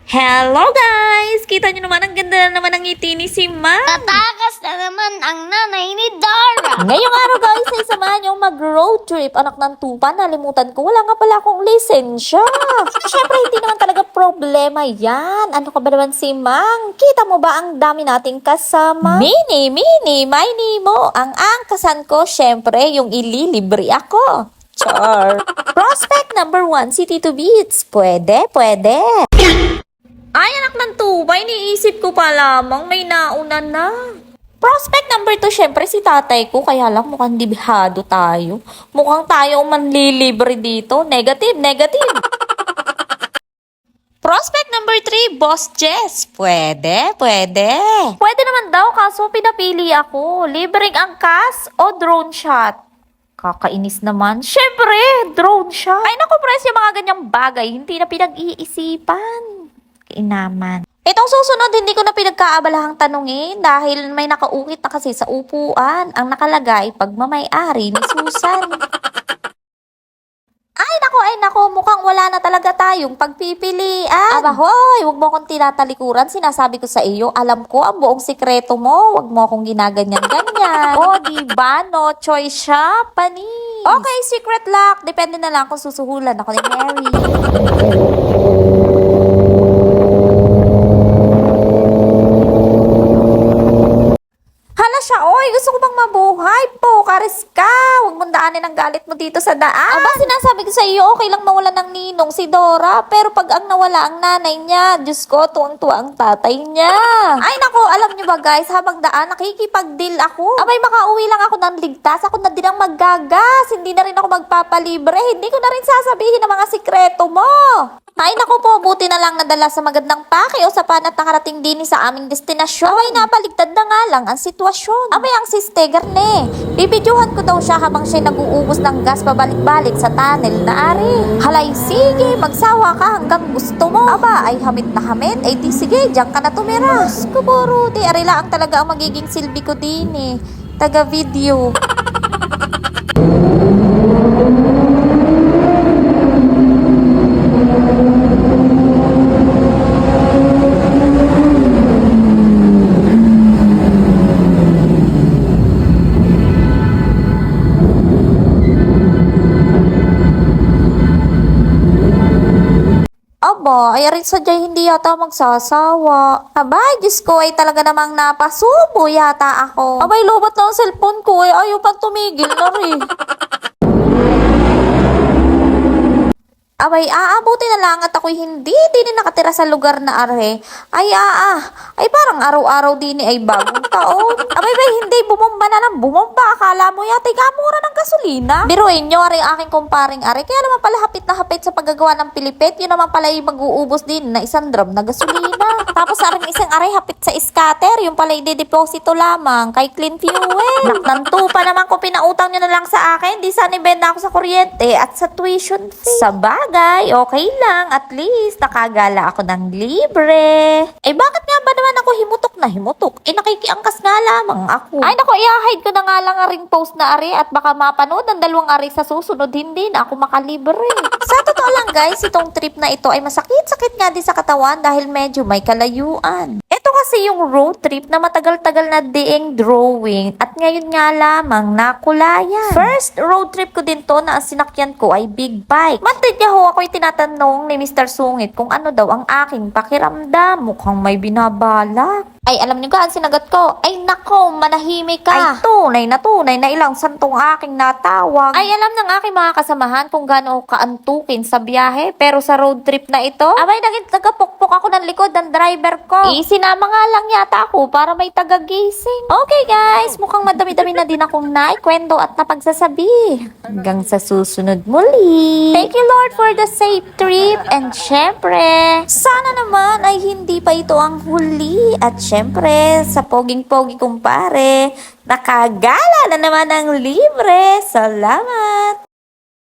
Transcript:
Hello guys! Kita nyo naman, ang ganda na naman ng ngiti ni si Ma. Tatakas na naman ang nanay ni Dora. Ngayong araw guys, ay samahan nyo mag-road trip. Anak ng tupa, nalimutan ko. Wala nga pala akong lisensya. Siyempre, hindi naman talaga problema yan. Ano ka ba naman si Mang? Kita mo ba ang dami nating kasama? Mini, mini mo. Ang angkasan ko, syempre, yung ililibre ako. Char. Prospect number 1, City to Beats. Pwede. Ay, anak ng tuba, iniisip ko pa lamang may nauna na. Prospect number 2, syempre si tatay ko, kaya lang mukhang dibihado tayo. Mukhang tayo ang manlilibre dito. Negative. Prospect number 3, Boss Jess. Pwede. Pwede naman daw, kaso pinapili ako. Libreng angkas o drone shot? Kakainis naman. Syempre, drone shot. Ay naku, pres, yung mga ganyang bagay, hindi na pinag-iisipan. Kainaman. Itong susunod, hindi ko na pinagkaabalahang tanungin dahil may nakaukit na kasi sa upuan. Ang nakalagay, pagmamay-ari ni Susan. Ay nako, mukhang wala na talaga tayong pagpipilian. Aba hoy, huwag mo akong tinatalikuran, sinasabi ko sa iyo, alam ko ang buong sikreto mo, huwag mo akong ginaganyan-ganyan. O, diba, no choice siya, panis. Okay, secret lock, depende na lang kung susuhulan ako ni Mary. Hala siya, oy, gusto ko bang mabuhay po, karis ka. Huwag mong daanin ang galit mo dito sa daan. Aba, sinasabi ko sa iyo, okay lang mawala ng ninong si Dora. Pero pag ang nawala ang nanay niya, Diyos ko, tuwang-tuwa ang tatay niya. Ay nako, alam niyo ba guys, habang daan, nakikipag-deal ako. Abay, makauwi lang ako ng ligtas. Ako na din ang maggagas. Hindi na rin ako magpapalibre. Hindi ko na rin sasabihin ang mga sikreto mo. Ay naku po, buti na lang nadala sa magandang pakiusapan at nakarating din sa aming destinasyon. Abay, napaligtad na nga lang ang sitwasyon. Abay, ang sistegar ne. Bibidyohan ko daw siya habang siya nag-uubos ng gas pabalik-balik sa tunnel na ari. Halay, sige, magsawa ka hanggang gusto mo. Aba, ay hamit na hamit. Ay di sige, diyan ka na tumira. Kuburo, di arila ang talaga ang magiging silbi ko din eh. Taga-video. Aba, ay rin sadya'y hindi yata magsasawa. Abay, Diyos ko, ay talaga namang napasubo yata ako. Abay, lobat na ang cellphone ko, ay ayaw pang tumigil na rin. Abay, buti na lang at ako'y hindi din nakatira sa lugar na are. Ay, ay parang araw-araw din ay bagong taon. Abay, hindi, bumomba na lang, bumomba. Akala mo yata, mura ng gasolina. Biruin nyo, are aking kumparing are. Kaya naman pala hapit na hapit sa paggagawa ng pilipit, yun naman pala yung mag-uubos din na 1 drum na gasolina. Tapos aring isang are hapit sa scatter, yung pala i-deposito lamang kay clean fuel. Naknanto pa naman kung pinautang nyo na lang sa akin, di sana ibenda ako sa kuryente at sa tuition fee. Sa bagay, okay lang, at least nakagala ako ng libre. Eh bakit nga ba naman ako himutok na himutok? Eh nakikiangkas nga lamang ako. Ay naku, i-hide ko na nga lang ang ring post na are at baka mapanood ng 2 are sa susunod, hindi na ako makalibre. Sa totoo lang guys, itong trip na ito ay masakit-sakit nga din sa katawan dahil medyo may kalayuan. Ito kasi yung road trip na matagal-tagal na diing drawing at ngayon nga lamang nakulayan. First road trip ko din to na ang sinakyan ko ay big bike. Mantid niya ho, ako'y tinatanong ni Mr. Sungit kung ano daw ang aking pakiramdam. Mukhang may binabalak. Ay, alam niyo ka, ang sinagot ko, ay nako, manahimik ka. Ay, tunay na ilang santong aking natawag. Ay, alam ng aking mga kasamahan kung gaano kaantukin sa biyahe. Pero sa road trip na ito, abay, nagpukpok ako ng likod ng driver ko. Sinama nga lang yata ako para may tagagising. Okay guys, mukhang madami-dami na din akong naikwento at napagsasabi. Hanggang sa susunod muli. Thank you Lord for the safe trip. And syempre, sana naman ay hindi pa ito ang huli. At syempre, sa poging-pogi kumpare, nakagala na naman ng libre. Salamat!